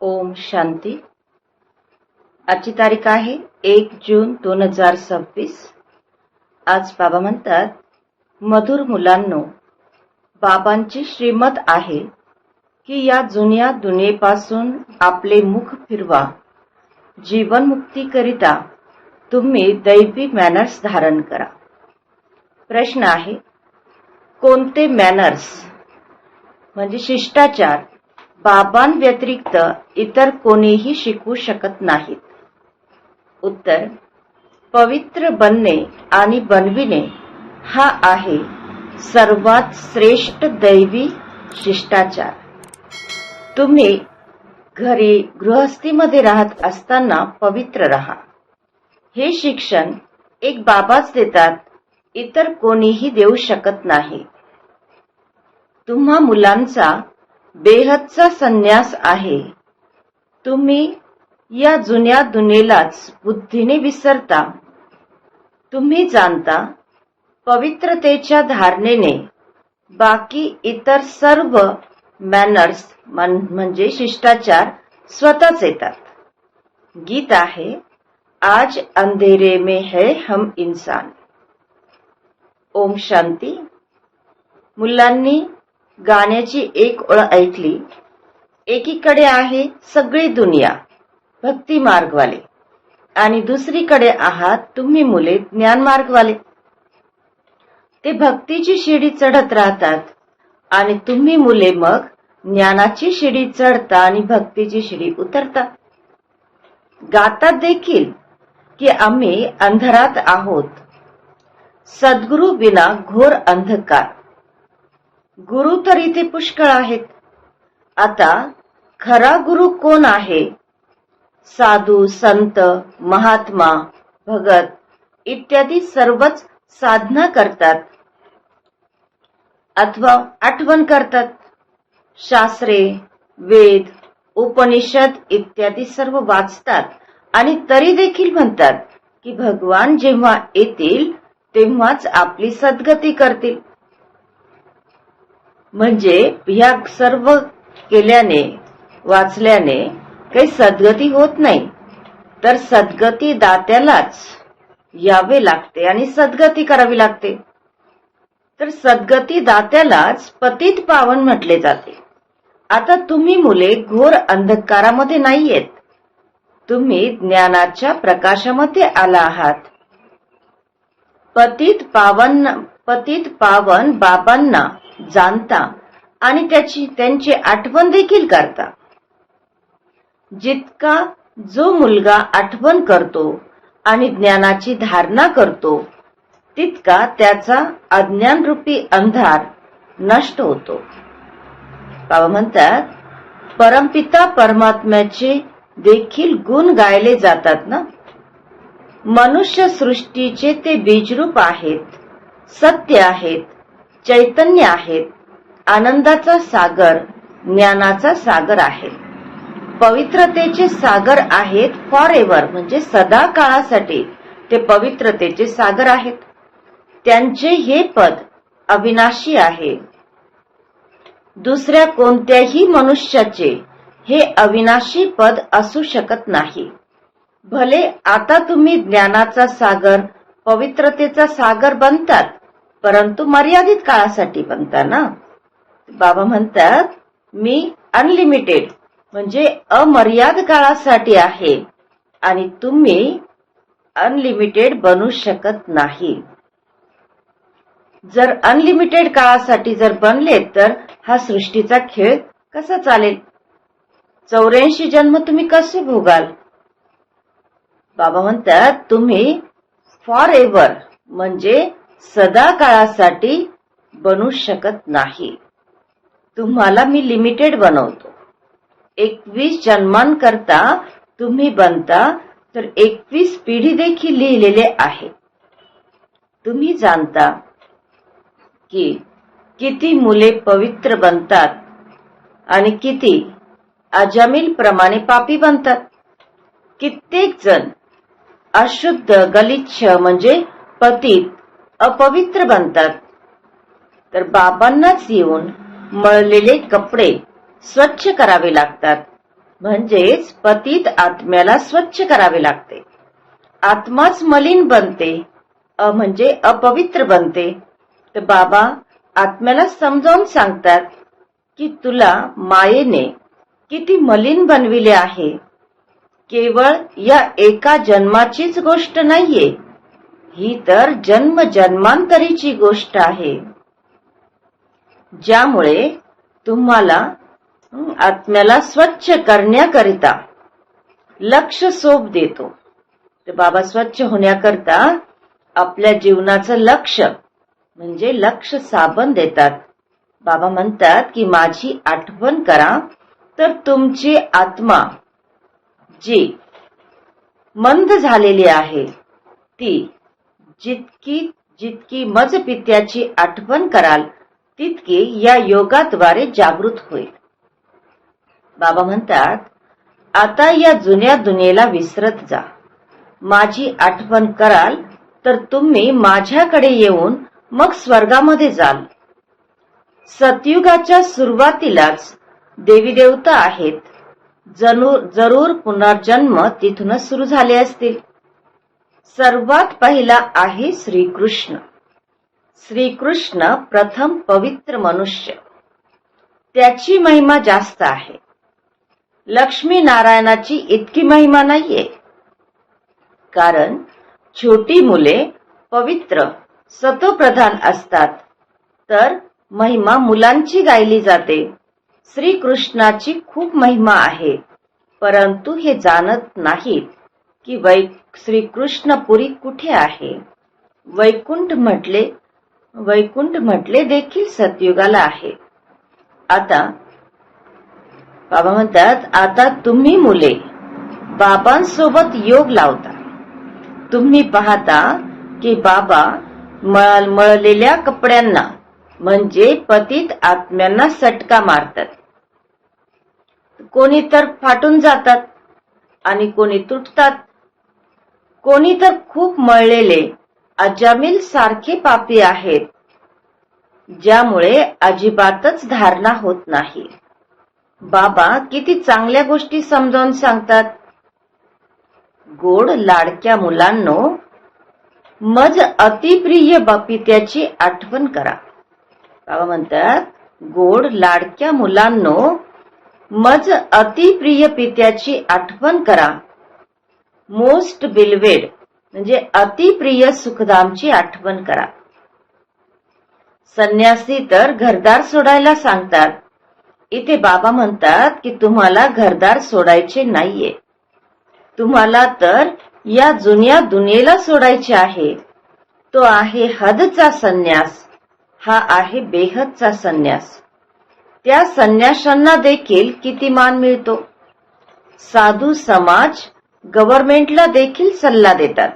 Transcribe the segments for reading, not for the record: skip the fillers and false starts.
ओम शांती. आजची तारीख आहे 1 जून 2026. आज बाबा म्हणतात, मधुर मुलांनो, बाबांची श्रीमत आहे की या जुन्या दुनियेपासून आपले मुख फिरवा. जीवनमुक्तीकरिता तुम्ही दैवी मॅनर्स धारण करा. प्रश्न आहे, कोणते मॅनर्स म्हणजे शिष्टाचार बाबांव्यतिरिक्त इतर कोणीही शिकवू शकत नाहीत? उत्तर, पवित्र बनणे आणि बनविणे हा आहे सर्वात श्रेष्ठ दैवी शिष्टाचार. तुम्ही घरी गृहस्थीमध्ये राहत असताना पवित्र राहा. हे शिक्षण एक बाबाच देतात, इतर कोणीही देऊ शकत नाही. तुम्हा मुलांचा बेहदचा संन्यास आहे. तुम्ही या जुन्या दुनियेलाच बुद्धीने विसरता. तुम्ही जाणता, पवित्रतेच्या धारणेने बाकी इतर सर्व मॅनर्स म्हणजे शिष्टाचार स्वतःच येतात. गीत आहे, आज अंधेरे में है हम इंसान. ओम शांती. मुलांनी गाण्याची एक ओळ ऐकली. एकीकडे आहे सगळी दुनिया भक्ती मार्गवाले आणि दुसरीकडे आहात तुम्ही मुले ज्ञान मार्गवाले. ते भक्तीची शिडी चढत राहतात आणि तुम्ही मुले मग ज्ञानाची शिडी चढता आणि भक्तीची शिडी उतरता. गातात देखील की आम्ही अंधारात आहोत. सद्गुरू विना घोर अंधकार. गुरु तर इथे पुष्कळ आहेत. आता खरा गुरु कोण आहे? साधू, संत, महात्मा, भगत इत्यादी सर्वच साधना करतात अथवा आठवण करतात. शास्त्रे, वेद, उपनिषद इत्यादी सर्व वाचतात आणि तरी देखील म्हणतात की भगवान जेव्हा येतील तेव्हाच आपली सद्गती करतील. म्हणजे ह्या सर्व केल्याने वाचल्याने काही सद्गती होत नाही, तर सद्गती दात्यालाच यावे लागते आणि सद्गती करावी लागते. तर सद्गती दात्यालाच पतित पावन म्हटले जाते. आता तुम्ही मुले घोर अंधकारामध्ये नाहीयेत, तुम्ही ज्ञानाच्या प्रकाशामध्ये आला आहात. पतित पावन बाबांना जाणता आणि त्यांची आठवण देखील करता. जितका जो मुलगा आठवण करतो आणि ज्ञानाची धारणा करतो तितका त्याचा अज्ञानरूपी अंधार नष्ट होतो. बाबा म्हणतात, परमपिता परमात्म्याचे देखील गुण गायले जातात ना. मनुष्य सृष्टीचे ते बीजरूप आहेत, सत्य आहेत, चैतन्य आहेत, आनंदाचा सागर, ज्ञानाचा सागर आहे, पवित्रतेचे सागर आहेत. फॉर एव्हर म्हणजे सदा काळासाठी ते पवित्रतेचे सागर आहेत. त्यांचे हे पद अविनाशी आहे. दुसऱ्या कोणत्याही मनुष्याचे हे अविनाशी पद असू शकत नाही. भले आता तुम्ही ज्ञानाचा सागर, पवित्रतेचा सागर बनतात, परंतु मर्यादित काळासाठी बनता ना. बाबा म्हणतात, मी अनलिमिटेड म्हणजे अमर्याद काळासाठी आहे आणि तुम्ही अनलिमिटेड बनू शकत नाही. जर अनलिमिटेड काळासाठी जर बनले तर हा सृष्टीचा खेळ कसा चालेल? 84 जन्म तुम्ही कसे भोगाल? बाबा म्हणतात, तुम्ही फॉर एव्हर म्हणजे सदा काळासाठी बनू शकत नाही. तुम्हाला मी लिमिटेड बनवतो. 21 जन्मांकरता तुम्ही बनता, तर 21 पिढी देखील लिहिलेले आहे. तुम्ही जाणता की किती मुले पवित्र बनतात आणि किती अजामिल प्रमाणे पापी बनतात. कित्येक जण अशुद्ध, गलिच्छ म्हणजे पतित, अपवित्र बनतात. तर बाबांनाच येऊन मळलेले कपडे स्वच्छ करावे लागतात म्हणजेच पतित आत्म्याला स्वच्छ करावे लागते. आत्माच मलिन बनते, म्हणजे अपवित्र बनते. तर बाबा आत्म्याला समजावून सांगतात की तुला मायेने किती मलिन बनविले आहे. केवळ या एका जन्माचीच गोष्ट नाहीये, ही तर जन्म जन्मांतरीची गोष्ट आहे. ज्यामुळे तुम्हाला आत्म्याला स्वच्छ करण्याकरिता लक्ष सोप देतो. तर बाबा स्वच्छ होण्याकरता आपल्या जीवनाचं लक्ष म्हणजे लक्ष साबण देतात. बाबा म्हणतात की माझी आठवण करा तर तुमची आत्मा जी मंद झालेली आहे ती जितकी जितकी मज पित्याची आठवण कराल तितकी या योगाद्वारे जागृत होईल. बाबा म्हणतात आता या जुन्या दुनियेला विसरत जा. माझी आठवण कराल तर तुम्ही माझ्याकडे येऊन मग स्वर्गामध्ये जाल. सतयुगाच्या सुरुवातीलाच देवी देवता आहेत. जरूर पुनर्जन्म तिथूनच सुरू झाले असतील. सर्वात पहिला आहे श्रीकृष्ण. श्रीकृष्ण प्रथम पवित्र मनुष्य. त्याची महिमा जास्त आहे. लक्ष्मी नारायणाची इतकी महिमा नाहीये. कारण छोटी मुले पवित्र सतोप्रधान असतात, तर महिमा मुलांची गायली जाते. श्रीकृष्णाची खूप महिमा आहे, परंतु हे जाणत नाहीत की श्रीकृष्णपुरी कुठे आहे. वैकुंठ म्हटले देखील सतयुगाला आहे. आता बाबा म्हणतात आता तुम्ही मुले बाबांसोबत योग लावता. तुम्ही पाहता की बाबा मळलेल्या कपड्यांना म्हणजे पतित आत्म्यांना सटका मारतात. कोणी तर फाटून जातात आणि कोणी तुटतात. कोणी तर खूप मळलेले अजामिल सारखे पापी आहेत, ज्यामुळे अजिबातच धारणा होत नाही. बाबा किती चांगल्या गोष्टी समजावून सांगतात. गोड लाडक्या मुलांनो, मज अतिप्रिय पित्याची आठवण करा. बाबा म्हणतात गोड लाडक्या मुलांनो, मज अतिप्रिय पित्याची आठवण करा. मोस्ट बिलवेड म्हणजे अतिप्रिय सुखधामची आठवण करा. संन्यासी तर घरदार सोडायला सांगतात. इथे बाबा म्हणतात की तुम्हाला घरदार सोडायचे नाहीये. तुम्हाला तर या जुन्या दुनियेला सोडायचे आहे. तो आहे हदचा संन्यास. हा आहे बेहदचा संन्यास. त्या संन्याशांना देखील किती मान मिळतो. साधू समाज गव्हर्नमेंटला देखील सल्ला देतात.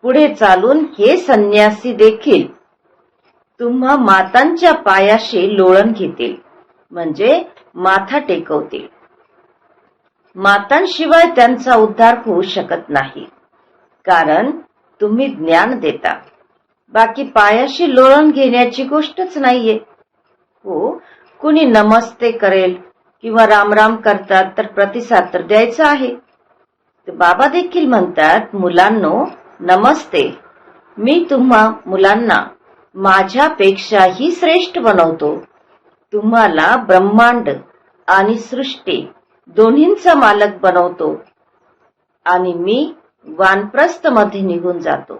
पुढे चालून हे संन्यासी देखील तुम्हा मातांच्या पायाशी लोळण घेतील, म्हणजे माथा टेकवतील. मातांशिवाय त्यांचा उद्धार होऊ शकत नाही, कारण तुम्ही ज्ञान देता. बाकी पायाशी लोळण घेण्याची गोष्टच नाहीये. हो, कुणी नमस्ते करेल किंवा रामराम करतात तर प्रतिसाद तर द्यायचा आहे. तर बाबा देखील म्हणतात मुलांनो नमस्ते. मी तुम्हा मुलांना माझ्यापेक्षाही श्रेष्ठ बनवतो. तुम्हाला ब्रह्मांड आणि सृष्टी दोन्हींचा मालक बनवतो आणि मी वानप्रस्थ मध्ये निघून जातो.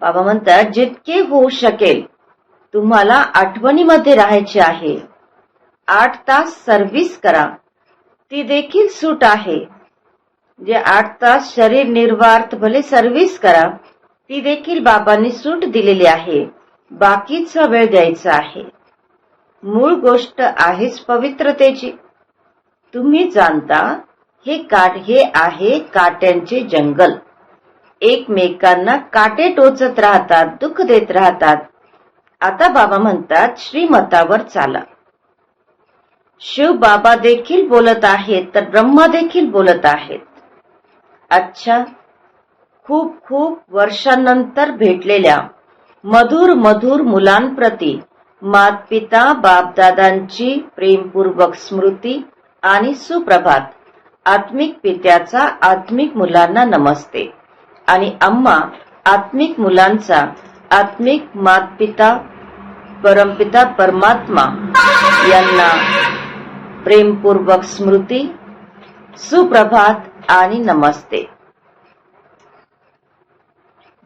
बाबा म्हणतात जितके होऊ शकेल तुम्हाला आठवणीमध्ये राहायचे आहे. 8 तास सर्व्हिस करा. ती देखील सूट आहे. जे 8 तास शरीर निर्वार्थ भले सर्व्हिस करा, ती देखील बाबांनी सूट दिलेली आहे. बाकीचा वेळ द्यायचा आहे. मूळ गोष्ट आहेच पवित्रतेची. तुम्ही जाणता हे आहे काट्यांचे जंगल. एकमेकांना काटे टोचत राहतात, दुःख देत राहतात. आता बाबा म्हणतात श्रीमतावर चाला. शिव बाबा देखील बोलत आहेत, तर ब्रह्मा देखील बोलत आहेत. अच्छा, खूप खूप वर्षांनंतर भेटलेल्या मधुर मधुर मुलांप्रती मातपिता बापदादांची प्रेमपूर्वक स्मृती आणि सुप्रभात. आत्मिक पित्याचा आत्मिक मुलांना नमस्ते आणि अम्मा आत्मिक मुलांचा आत्मिक मातपिता परमपिता परमात्मा यांना प्रेमपूर्वक स्मृती, सुप्रभात आणि नमस्ते.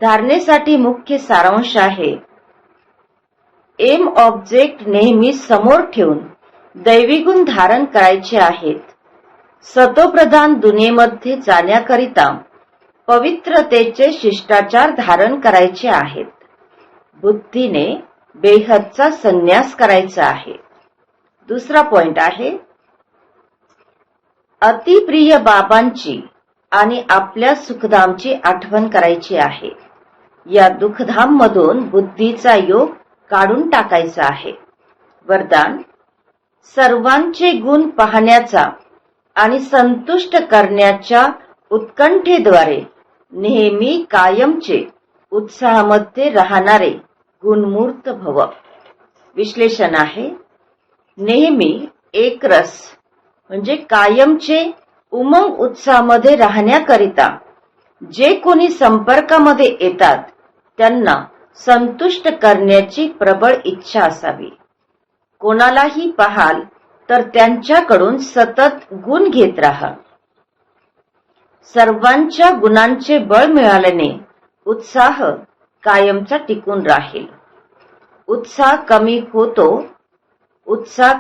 धारणेसाठी मुख्य सारांश आहे, एम ऑब्जेक्ट नेहमी समोर ठेवून दैवी गुण धारण करायचे आहेत. सतोप्रधान दुनियेमध्ये जाण्याकरिता पवित्रतेचे शिष्टाचार धारण करायचे आहेत. बुद्धीने बेहदचा संन्यास करायचा आहे. दुसरा पॉइंट आहे, अतिप्रिय बाबांची आणि आपल्या सुखधामची आठवण करायची आहे. या दुःखधाम मधून बुद्धीचा योग काढून टाकायचा आहे. वरदान, सर्वांचे गुण पाहण्याचा आणि संतुष्ट करण्याच्या उत्कंठेद्वारे नेहमी कायमचे उत्साहामध्ये राहणारे गुणमूर्त भव. विश्लेषण आहे, नेहमी एकरस म्हणजे कायमचे उमंग उत्साहामध्ये राहण्याकरिता जे कोणी संपर्कामध्ये येतात त्यांना संतुष्ट करण्याची प्रबळ इच्छा असावी. कोणालाही पाहाल तर त्यांच्याकडून सतत गुण घेत राहा. सर्वांच्या गुणांचे बळ मिळाल्याने उत्साह कायमचा टिकून राहील. उत्साह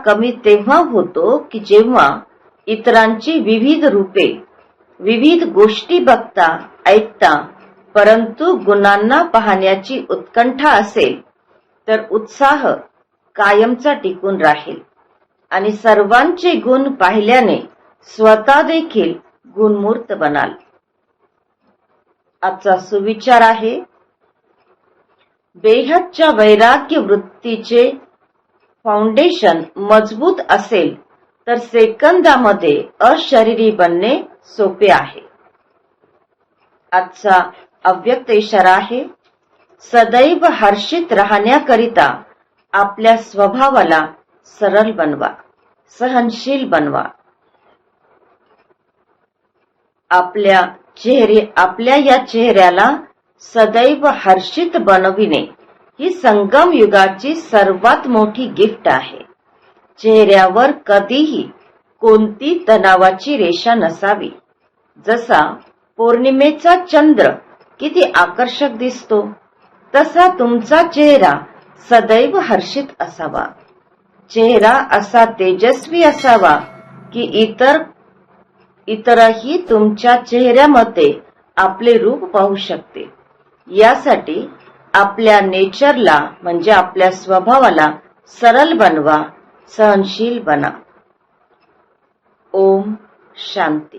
कमी तेव्हा होतो की जेव्हा इतरांची विविध रूपे, विविध गोष्टी बघता ऐकता परंतु गुणांना पाहण्याची उत्कंठा असेल तर उत्साह कायमचा टिकून राहील आणि सर्वांचे गुण पाहिल्याने स्वतः देखील गुणमूर्त बनाल. आजचा सुविचार आहे, बेहदच्या वैराग्य वृत्तीचे फाउंडेशन मजबूत असेल तर सेकंदामध्ये अशरीरी बनणे सोपे आहे. आजचा अव्यक्त इशारा आहे, सदैव हर्षित राहण्याकरिता आपल्या स्वभावाला सरळ बनवा, सहनशील बनवा. आपल्या या चेहऱ्याला सदैव हर्षित बनविणे ही संगम युगाची सर्वात मोठी गिफ्ट आहे. चेहऱ्यावर कधीही कोणती तणावाची रेषा नसावी. जसा पौर्णिमेचा चंद्र किती आकर्षक दिसतो तसा तुमचा चेहरा सदैव हर्षित असावा. चेहरा असा तेजस्वी असावा की इतरही तुमच्या चेहऱ्यामध्ये आपले रूप पाहू शकते. यासाठी आपल्या नेचरला म्हणजे आपल्या स्वभावाला सरळ बनवा, सहनशील बना. ओम शांती.